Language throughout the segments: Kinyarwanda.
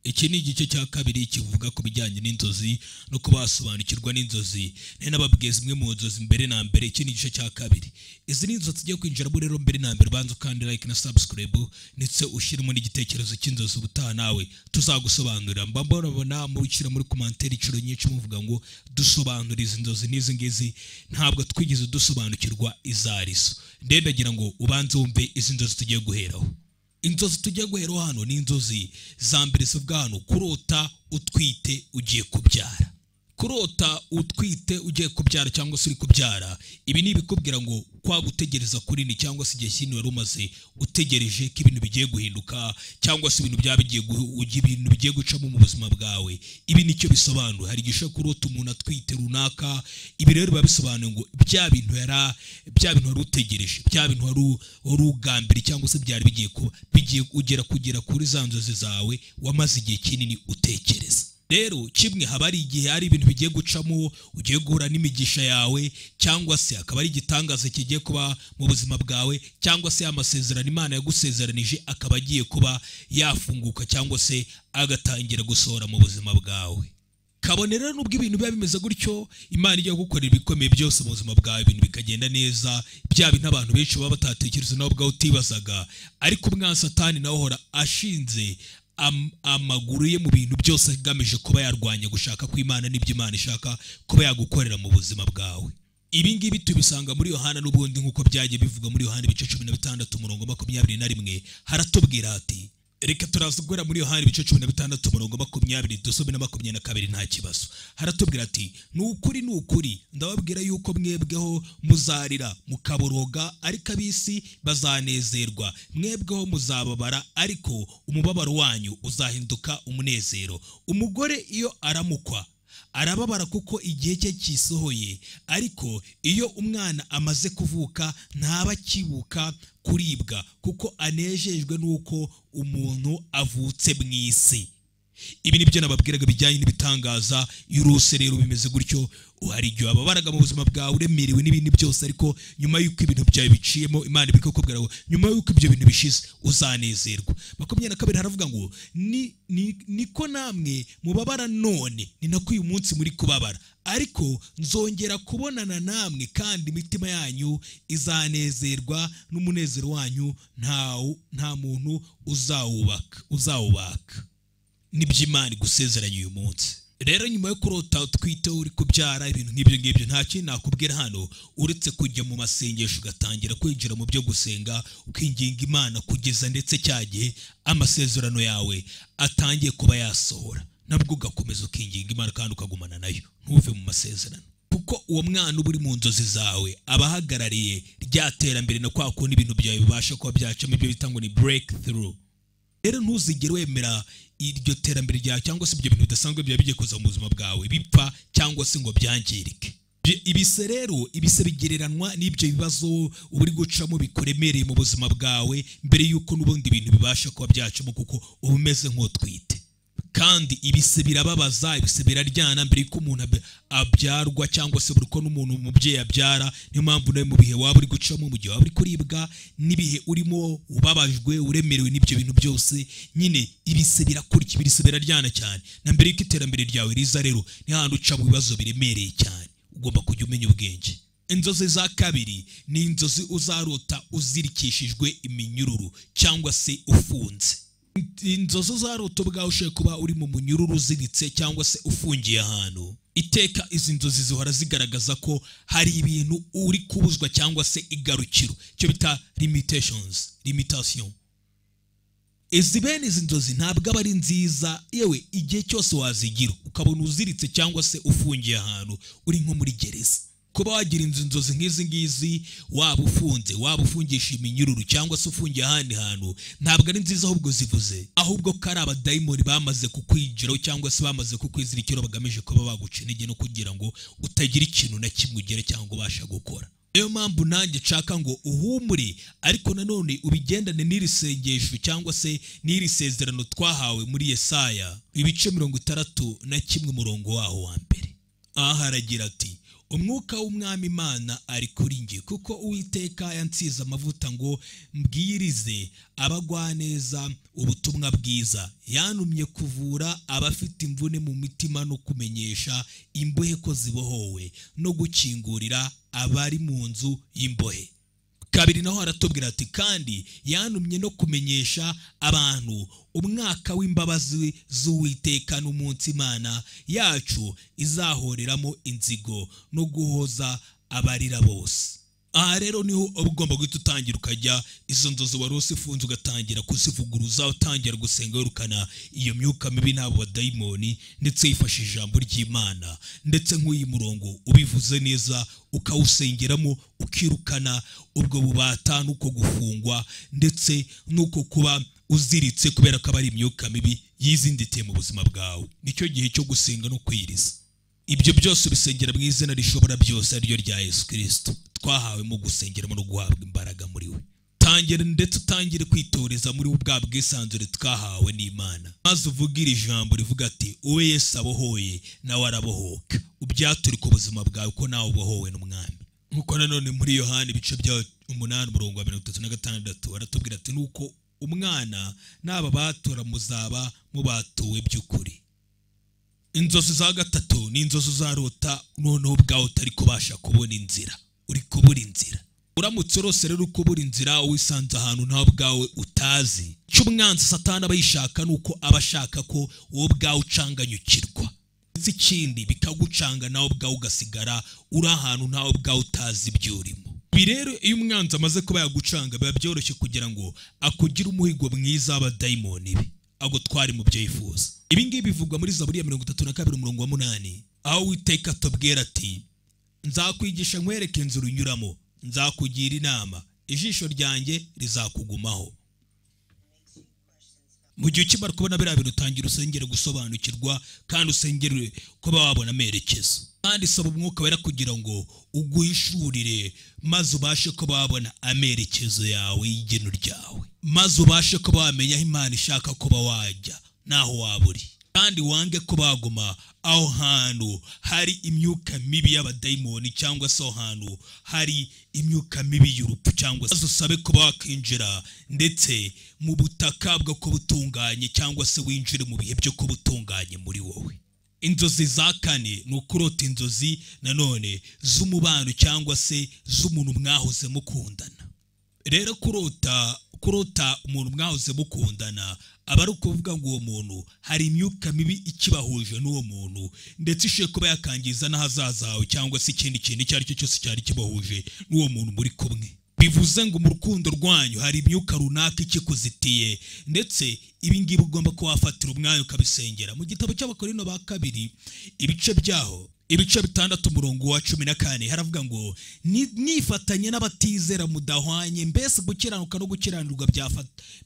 Iki ni igice cya kabiri kivuga ku bijyanye n'inzozi no kubasobanukirwa n'inzozi. Nababwiye zimwe mu nzozi mbere na mbere. Iki ni igice cya kabiri. Izi ni inzozi tugiye kwinjiramo rero mbere na mbere banza kandi like na subscribe ndetse ushyiremo n'igitekerezo cy'inzozi ubutaha nawe tuzagusobanurira. Mbona mubishyira muri commentaire icuro nyinshi muvuga ngo dusobanura izi nzozi n'izi ngizi, ntabwo twigeze dusobanukirwa izariso. Ndagira ngo ubanze wumve izi nzozi tugiye guheraho. Inzozi tugiye guheraho hano ni inzozi za mbere zivuga hano: kurota utwite ugiye kubyara. Kurota utwite ugiye kubyara cyangwa se uri kubyara, ibi ni ibikubwira ngo kwa gutegereza kuri ni cyangwa se igihe kintu wari umaze utegereje ko ibintu bigiye guhinduka cyangwa se ibintu bigiye gucamo mu buzima bwawe. Ibi nicyo bisobanura. Hari igishe kurota umuntu atwite runaka, ibi rero biba bisobanuye ngo bya bintu wari utegereje, bya bintu wari ugambiriye cyangwa se byari bigiye kugera kuri za nzozi zawe wamaze igihe kinini utekereza. Rero kimwe haba ari igihe hari ibintu bigiye gucamo, ugiye guhura n'imigisha yawe, cyangwa se akaba ari igitangaza kigiye kuba mu buzima bwawe, cyangwa se amasezerano Imana yagusezeranije akaba agiye kuba yafunguka cyangwa se agatangira gusohora mu buzima bwawe. Kabonera nubwo ibintu biba bimeze gutyo, Imana ijya gukorera ibikomeye byose mu buzima bwawe, ibintu bikagenda neza, bya bintu abantu benshi baba batatekereza nabo bwawe utibazaga, ariko umwanzi Satani nawe uhora ashinze amaguru ye mu bintu byose agamije kuba yarwanya gushaka kw'Imana n'ibyo Imana ishaka kuba yagukorera mu buzima bwawe. Ibi ngibi tubisanga muri Yohana n'ubundi nk'uko byagiye bivuga muri Yohana ibice 16:21 haratubwira ati, reka turaza guhera muri Yohana ibice 16:20 dusome na 22 nta kibazo. Haratubwira ati, nukuri ndababwira yuko mwebweho muzarira mukaboroga, ariko ab'isi bazanezerwa. Mwebweho muzababara, ariko umubabaro wanyu uzahinduka umunezero. Umugore iyo aramukwa arababara kuko igihe cye kisohoye, ariko iyo umwana amaze kuvuka ntaba kibuka kuribwa kuko anejejwe nuko umuntu avutse mu isi. Ibi nibyo nababwiraga bijyanye n'ibitangaza. Y'uruse rero bimeze gutyo, uhari igihe ababaraga mu buzima bwawe uremerewe n'ibindi byose, ariko nyuma y'uko ibintu byawe biciyemo Imana ibikakubwira ngo nyuma y'uko ibyo bintu bishize uzanezerwa. 22 haravuga ngo niko namwe mubabara none, ni nako uyu munsi muri kubabara, ariko nzongera kubonana namwe kandi imitima yanyu izanezerwa n'umunezero wanyu nta muntu uzawubaka. Nibyo Imana igusezeranya uyu munsi. Rero nyuma yo kurota utwite uri kubyara, ibintu nk'ibyo nta kintu nakubwira hano uretse kujya mu masengesho ugatangira kwinjira mu byo gusenga, ukinginga Imana kugeza ndetse cyagihe amasezerano yawe atangiye kuba yasohora, nabwo ugakomeza ukinginga Imana kandi ukagumana nayo, ntuve mu masezerano. Kuko uwo mwana uba uri mu nzozi zawe aba ahagarariye rya terambere na kwa kundi ibintu byawe bibasha kuba byacamo, ibyo bita ngo ni breakthrough. Rero ntuzigere wemera iryo terambere ryawe cyangwa se ibyo bintu bidasanzwe byaba bigiye kuza mu buzima bwawe bipfa cyangwa se ngo byangirike. Ibise rero bigereranwa n'ibyo bibazo uri gucamo bikuremereye mu buzima bwawe mbere y'uko n'ubundi ibintu bibasha kuba byacamo, kuko uba umeze nk'utwite. Kandi ibise birababaza, ibise biraryana mbere y'uko umuntu abyarwa cyangwa se buri ko n'umuntu umubyeyi abyara. Niyo mpamvu nawe mu bihe waba uri gucamo, mu gihe waba uri kuribwa n'ibihe urimo ubabajwe uremerewe n'ibyo bintu byose, nyine ibise birakurya, ibise biraryana cyane. Na mbere y'uko iterambere ryawe riza rero ni handi uca mu bibazo biremereye cyane, ugomba kujya umenya ubwenge. Inzozi za kabiri ni inzozi uzarota uzirikishijwe iminyururu cyangwa se ufunze. Inzozi uzarota ubwawe ushoboye kuba uri mu munyururu uziritse cyangwa se ufungiye ahantu. Iteka izi nzozi zihora zigaragaza ko hari ibintu uri kubuzwa cyangwa se igarukiro, cyo bita limitation. Bene izi nzozi ntabwo aba ari nziza, yewe igihe cyose wazigira ukabona uziritse cyangwa se ufungiye ahantu uri nko muri gereza. Kuba wagira inzozi nk'izi ngizi waba ufunze, waba ufungisha iminyururu cyangwa se ufungiye ahandi hantu, ntabwo ari nziza, ahubwo zivuze ahubwo ko ari abadayimoni bamaze kukwinjiraho cyangwa se bamaze kukwizirikira, bagamije kuba baguca intege no kugira ngo utagira ikintu na kimwe ugere cyangwa ubasha gukora. Niyo mpamvu nanjye nshaka ngo uhumure, ariko nanone ubigendane n'iri sengesho cyangwa se n'iri sezerano twahawe muri Yesaya ibice 61 umurongo waho wa mbere. Aha haragira ati, umwuka w'umwami Imana ari kuri njye, kuko Uwiteka yansize amavuta ngo mbwirize abagwaneza ubutumwa bwiza, yantumye kuvura abafite imvune mu mitima no kumenyesha imbohe ko zibohowe no gukingurira abari mu nzu y'imbohe. Kabiri naho aratubwira ati kandi yantumye no kumenyesha abantu umwaka w'imbabazi z'Uwiteka n'umunsi Imana yacu izahoreramo inzigo no guhoza abarira bose. Aha rero niho ugomba guhita utangira ukajya izo nzozi wari usifunze ugatangira kuzivuguruza, utangira gusenga wirukana iyo myuka mibi n'abo badayimoni, ndetse yifashisha ijambo ry'Imana, ndetse nk'uyu murongo ubivuze neza ukawusengeramo ukirukana ubwo bubata n'uko gufungwa ndetse n'uko kuba uziritse kubera ko ari imyuka mibi yizinditiye mu buzima bwawe. Nicyo gihe cyo gusenga no kwiriza. Ibyo byose ubisengera mu izina rishobora byose ariryo rya Yesu Kristo, twahawe mu gusengeramo no guhabwa imbaraga muri we. Tangire ndetse utangire kwitoreza muri bwa bwisanzure twahawe n'Imana, maze uvugira ijambo rivuga ati uwe Yesu abohoye nawe arabohoka, ubyature ku buzima bwawe ko nawe ubohowe n'umwami. Nkuko nanone muri Yohana ibice bya 8:36 aratubwira ati nuko umwana n'aba batura muzaba mubatuwe by'ukuri. Inzozi za gatatu ni inzozi zarota noneho ubwawe utari kubasha kubona inzira, uri kubura inzira. Uramutse urose rero ukubura inzira wisanze ahantu nawe ubwawe utazi, cy'umwanzi Satani aba yishaka nuko aba ashaka ko wowe ubwawe ucanganyukirwa, ndetse ikindi bikagucanga nawe ubwawe ugasigara uri ahantu nawe ubwawe utazi ibyo urimo. Ibi rero iyo umwanzi amaze kuba yagucanga biba byoroshye kugira ngo akugire umuhigo mwiza w'abadayimoni be, agutware mu byo yifuza. Ibi ngibi bivugwa muri Zaburi ya 32:8, aho Uwiteka atubwira ati nzakwigisha nkwereke inzira unyuramo, nzakugira inama, ijisho ryanjye rizakugumaho. Mu gihe ukimara kubona biriya bintu utangira usengere gusobanukirwa kandi usengere kuba wabona amerekezo, kandi saba umwuka wera kugira ngo uguhishurire maze ubashe kuba wabona amerekezo yawe y'igeno ryawe, maze ubashe kuba wamenya aho Imana ishaka kuba wajya naho waba uri, kandi wange kuba waguma aho hantu hari imyuka mibi y'abadayimoni cyangwa se aho hantu hari imyuka mibi y'urupfu, cyangwa se usabe kuba wakinjira ndetse mu butaka bwo kubutunganye, cyangwa se winjire mu bihe byo kubutunganye muri wowe. Inzozi za kane ni ukurota inzozi nanone z'umubano cyangwa se z'umuntu mwahoze mukundana. Rero kurota umuntu mwahoze mukundana aba ari ukuvuga ngo uwo muntu hari imyuka mibi ikibahuje n'uwo muntu, ndetse ishe kuba yakangiza n'ahazaza hawe cyangwa se ikindi kintu icyo ari cyo cyose cyari kibahuje n'uwo muntu muri kumwe. Bivuze ngo mu rukundo rwanyu hari imyuka runaka ikikuzitiye, ndetse ibi ngibi ugomba kuba wafatira umwanya ukabisengera. Mu gitabo cy'Abakorinto ba kabiri ibice 6:14 haravuga ngo nifatanye n'abatizera mudahwanye, mbese gukiranuka no gukiranirwa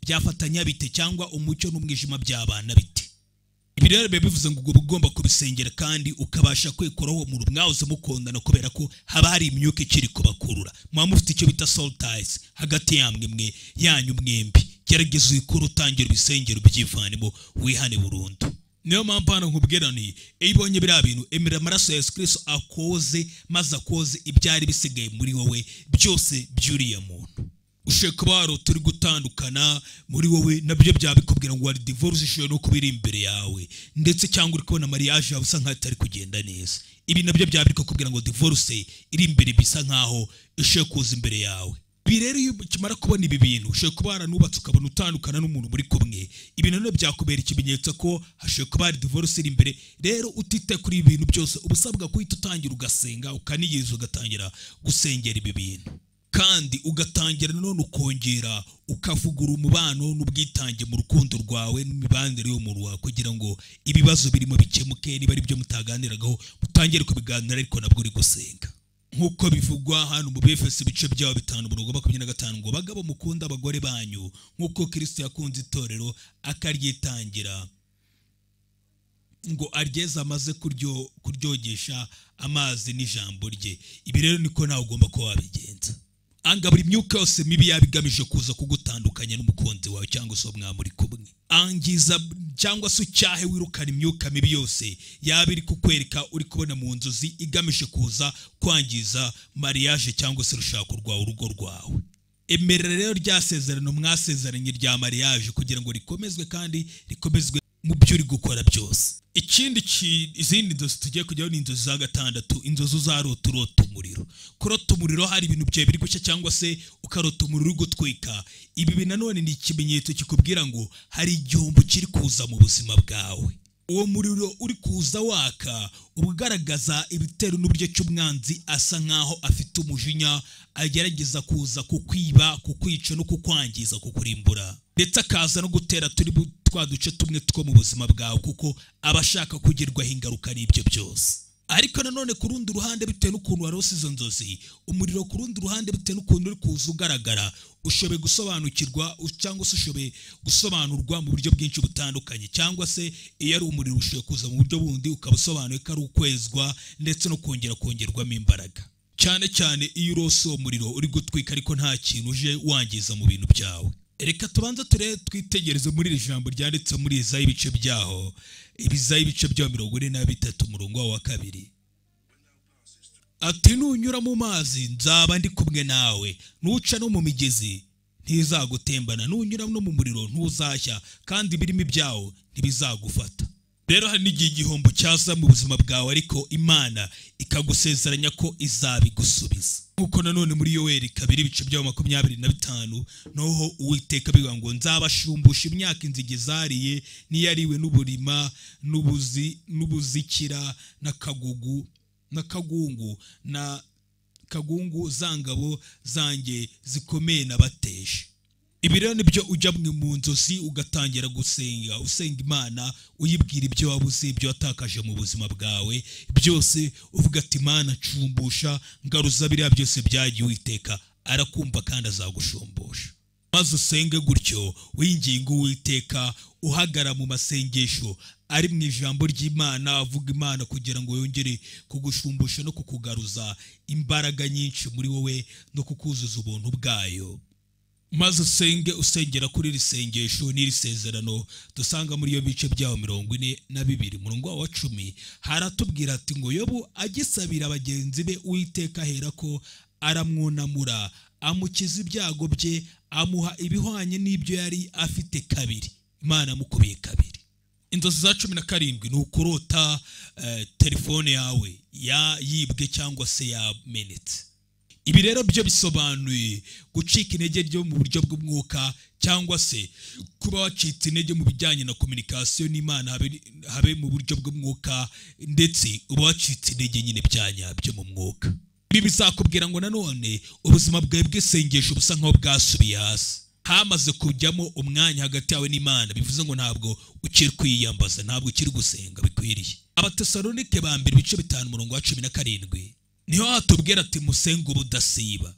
byafatanya bite, cyangwa umucyo n'umwijima byabana bite? Ibi rero bivuze ngo ugomba kubisengera kandi ukabasha kwikuraho umuntu mwahoze mukundana, kubera ko haba hari imyuka ikiri kubakurura. Mwa mufite icyo bita soul ties hagati yamwe yanyu mwembi. Gerageza uyikuru utangira ibisengero byivanemo wihane burundu. Niyo mpamvu hano nkubwira nti ibonye biriya bintu emera amaraso ya Yesu Kristo akoze, maze akoze ibyari bisigaye muri wowe byose byuriye muntu. Ushaka baro turi gutandukana muri wowe nabyo byabikubwira ngo wari divorce ishoye no kubira imbere yawe, ndetse cyangwa uri kubona mariage yawe usa nkaho itari kugenda neza. Ibi nabyo byabikubwira ngo divorce iri imbere bisa nkaho ishoye kuza imbere yawe. Ibi rero iyo ukimara kubona ibi bintu ushoye kuba waranubatse ukabona utandukana n'umuntu muri kumwe, ibi none byakubera ikimenyetso ko hashoye kuba hari divorce iri imbere. Rero utite kuri ibi bintu byose ubusabwa kuhita utangira ugasenga, ukaniyiriza ugatangira gusengera ibi bintu, kandi ugatangira none ukongera ukavugura umubano n'ubwitange mu rukundo rwawe n'imibanire y'umuntu wawe, kugira ngo ibibazo birimo bikemuke. Niba ari byo mutaganiragaho mutangire kubiganira ariko nabwo uri gusenga, nkuko bivugwa hano mu Befeso ibice byaho 5:25 ngo bagabo mukunda abagore banyu nkuko Kristo yakunze itorero akaryitangira, ngo aryeze amaze kuryogesha amazi n'ijambo rye. Ibi rero niko nawe ugomba kuba wabigenza. anga buri myuka yose mibi yabigamije kuza kugutandukanya n'umukunzi wawe cyangwa se mwamuri kumwe. Angiza cyangwa se ucyahe wirukana imyuka mibi yose yabiri kukwereka uri kubona mu nzozi igamije kuza kwangiza mariage cyangwa se rushako rwawe urugo rwawe. Emerera rero ryasezerano mwasezeranye rya mariage kugira ngo rikomezwe kandi rikomezwe mu byo uri gukora byose. Ikindi izindi nzozi tugiye kujyaho ni inzozi za gatandatu, inzozi uzarota urota umuriro. Kurota umuriro hari ibintu byawe biri gushya cyangwa se ukarota umuriro uri gutwika. Ibi nanone ni ikimenyetso kikubwira ngo hari igihombo kiri kuza mu buzima bwawe. Uwo muriro uri kuza waka ugaragaza ibitero n'uburyo cy'umwanzi asa nkaho afite umujinya agerageza kuza kukwiba, kukwica no kukwangiza, kukurimbura, ndetse akaza no gutera turi twaduce tumwe two mu buzima bwawe kuko abashaka kugirwaho ingaruka n'ibyo byose. Ariko nanone ku rundi ruhande bitewe n'ukuntu warose izo nzozi, umuriro ku rundi ruhande bitewe n'ukuntu uri kuza ugaragara, ushobe gusobanukirwa cyangwa se ushobe gusobanurwa mu buryo bwinshi butandukanye, cyangwa se iyo ari umuriro ushobe kuza mu buryo bundi ukabusobanuye ko ari ukwezwa ndetse no kongerwamo imbaraga, cyane cyane iyo urose uwo muriro uri gutwika ariko nta kintu uje wangiza mu bintu byawe. Reka tubanza twitegereze muri iri jambo ryanditse muri Izayi ibice byaho, Izayi ibice byaho 43 umurongo wa 2. Ati nunyura mu mazi nzaba ndi kumwe nawe, nuca no mu migezi ntizagutembana, nunyura no mu muriro ntuzashya, kandi birimo ibyawo ntibizagufata. Rero hari n'igihe igihombo cyaza mu buzima bwawe ariko Imana ikagusezeranya ko izabigusubiza. Nkuko nanone muri Yoweri 2:25 noho Uwiteka bivuga ngo nzabashumbusha imyaka inzige zariye niyariwe n'uburima n'ubuzikira na kagungu zangabo zanjye zikomeye nabateje. Ibi rero nibyo ujya mu nzozi ugatangira usenga Imana, uyibwira ibyo wabuze, ibyo watakaje mu buzima bwawe byose, uvuga ati Imana cumbusha, ngaruza biriya byose byagiye Uwiteka arakumva kandi azagushumbusha. Maze usenge gutyo winginga Uwiteka, uhagara mu masengesho ari mu ijambo ry'Imana, avuga Imana kugira ngo yongere kugushumbusha no kukugaruza imbaraga nyinshi muri wowe no kukuzuza ubuntu bwayo. Maze usengera kuri iri sengesho n'iri sezerano dusanga muri iyo bice byaho 42 umurongo wa 10 haratubwira ati ngo Yobu agisabira abagenzi be Uwiteka ahera ko aramwunamura, amukiza ibyago bye, amuha ibihwanye n'ibyo yari afite kabiri. Imana amukubiye kabiri. Inzozi za 17 ni ukurota telefone yawe yibwe cyangwa se yamenetse. Ibi rero byo bisobanuye gucika intege ryo mu buryo bw'umwuka, cyangwa se kuba wacitse intege mu bijyanye na communication n'Imana habe mu buryo bw'umwuka, ndetse uba wacitse intege nyine byanyabyo mu mwuka. Ibi bizakubwira ngo nanone ubuzima bwawe bw'isengesho busa nkaho bwasubiye hasi, hamaze kujyamo umwanya hagati yawe n'Imana. Bivuze ngo ntabwo ukiri kwiyambaza, ntabwo ukiri gusenga bikwiriye. Abatesalonike ba 2:5 umurongo wa 17 niho hatubwira ati musenge ubudasiba,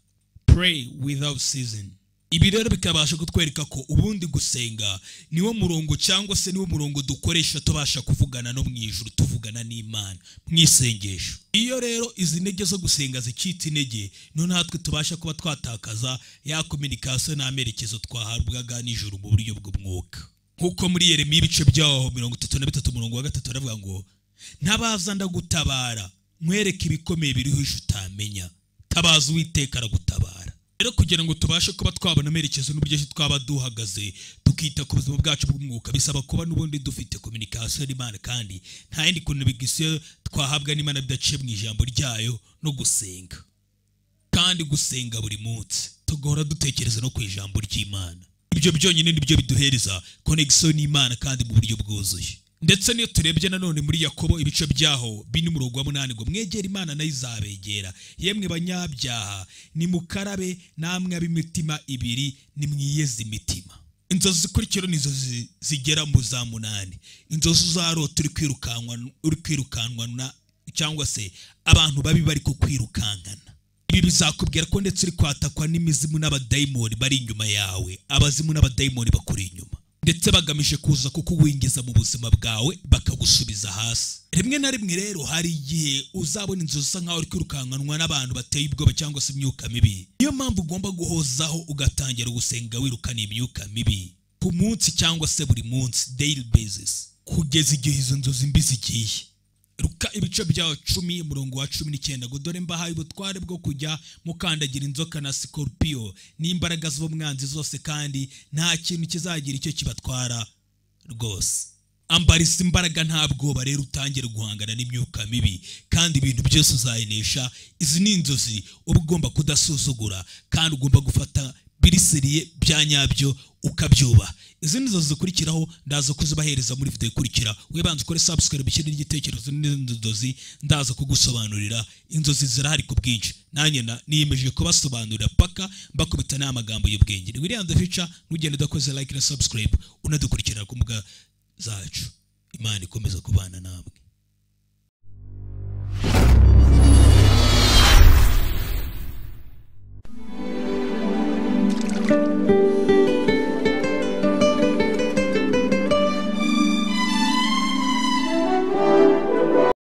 pray without ceasing. Ibi rero bikabasha kutwereka ko ubundi gusenga niwo murongo cyangwa se niwo murongo dukoresha tubasha kuvugana no mu ijuru, tuvugana n'Imana mwisengesho. Iyo rero izi ntege zo gusenga zicitse intege, none natwe tubasha kuba twatakaza ya communication n'amerekezo twahabwaga n'ijuru mu buryo bw'umwuka. Nkuko muri Yeremiya ibice byaho 33 umurongo wa 3 aravuga ngo ntabaza ndagutabara, mwereke ibikomeye biriho utamenya, tabaza Uwiteka aragutabara. Rero kugira ngo tubashe kuba twabona amerekezo n'uburyo twaba duhagaze tukita ku buzima bwacu bw'umwuka, bisaba kuba n'ubundi dufite communication n'Imana, kandi nta yindi communication twahabwa n'Imana bidaciye mu ijambo ryayo no gusenga. Kandi gusenga buri munsi tugora dutekereza no ku ijambo ry'Imana. Ibyo byonyine nibyo biduhereza connection n'Imana kandi mu buryo bwuzuye. Ndetse niyo turebye nanone muri Yakobo ibice byaho 4:8 ngo mwegera Imana nayo izabegera, yemwe banyabyaha nimukarabe namwe ab'imitima ibiri nimwiyeze imitima. Inzozi zikurikira nizo zigera mu za 8. Inzozi zarota uri kwirukanwa cyangwa se abantu babi bari kukwirukankana. Ibi bizakubwira ko ndetse uri kwatakwa n'imizimu n'abadayimoni bari inyuma yawe, abazimu n'abadayimoni bakuri inyuma, ndetse bagamije kuza kukuwingiza mu buzima bwawe bakagusubiza hasi. Rimwe na rimwe rero hari igihe uzabona inzozi zisa nkaho uri kwirukankanwa n'abantu bateye ubwoba cyangwa se imyuka mibi. niyo mpamvu ugomba guhozaho ugatangira gusenga wirukana imyuka mibi ku munsi cyangwa se buri munsi daily basis kugeza igihe izo nzozi mbi zigiye. Luka ibice byawo 10 umurongo wa 19 ngo dore mbahaye ubutware bwo kujya mukandagira inzoka na scorpio n'imbaraga z'umwanzi zose kandi nta kintu kizagira icyo kibatwara rwose. Ambarisa imbaraga nta bwoba rero utangire guhangana n'imyuka mibi kandi ibintu byose uzayinesha. Izi ni inzozi uba ugomba kudasuzugura kandi ugomba gufata biriseriye bya nyabyo ukabyuba. Izi ni inzozi zikurikiraho ndaza kuzibahereza muri video ikurikira. Webanze ukore subscribe ishyire n'igitekerezo n'inzozi ndaza kugusobanurira. Inzozi zirahari ku bwinshi nanjye niyemeje kubasobanurira paka mbakubita n'amagambo y'ubwenge. Ni William the Future ntugende udakoze like na subscribe unadukurikira ku mbuga zacu. Imana ikomeza kubana namwe.